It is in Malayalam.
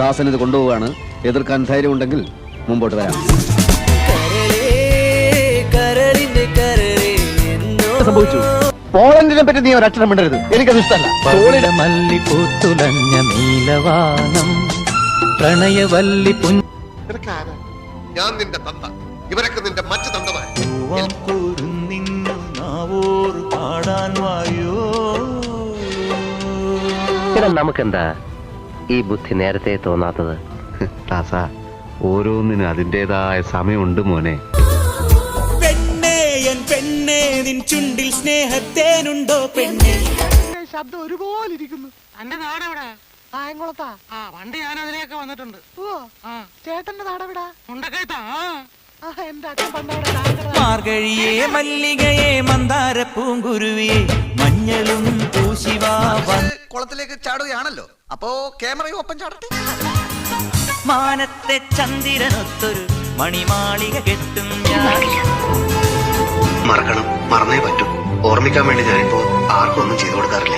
ദാസൻ ഇത് കൊണ്ടുപോവാണ്. എതിർക്കാൻ ധൈര്യമുണ്ടെങ്കിൽ മുമ്പോട്ട് വരാം. സംഭവിച്ചു. പോളണ്ടിനെ പറ്റി നീ ഒരക്ഷരം മിണ്ടരുത്. എനിക്കത് ഇഷ്ടമല്ല. മല്ലിപ്പൂത്തുലഞ്ഞ നീലവാനം പ്രണയവല്ലി ഞാൻ നിന്റെ തന്ത, ഇവരൊക്കെ നിന്റെ മറ്റു തന്തമാർ. നമുക്കെന്താ ഈ ബുദ്ധി നേരത്തെ തോന്നാത്തത്? ദാസ, ഓരോന്നിനും അതിൻ്റെതായ സമയമുണ്ട് മോനെ. പെണ്ണേ നിൻ ചുണ്ടിൽ സ്നേഹത്തേനുണ്ടോ പെണ്ണേ? ശബ്ദം ഒരുപോലെ ഇരിക്കുന്നു. എന്റെ നാടെവിടെ? കായംകുളത്താ. ആ പണ്ട് ഞാൻ അതിലേക്ക് വന്നിട്ടുണ്ട്. ഓ ചേട്ടന്റെ നാടെവിടാ? മുണ്ടക്കയത്താ. എന്റെ അച്ഛൻ പണ്ടവിടെ. മാർഗഴിയേ മല്ലികയെ മന്ദാര പൂങ്കുരുവിയെ മഞ്ഞളും പൂശിവാ. കുളത്തിലേക്ക് ചാടുകയാണല്ലോ, അപ്പോ ക്യാമറയും ഒപ്പം ചാടട്ടെ. മാനത്തെ ചന്ദ്രനൊത്തൊരു മണിമാളിക കെട്ടും ഞാൻ. മറക്കണം, മറന്നേ പറ്റൂ. ഓർമ്മിക്കാൻ വേണ്ടി ഞാനിപ്പോ ആർക്കും ഒന്നും ചെയ്തു കൊടുക്കാറില്ല.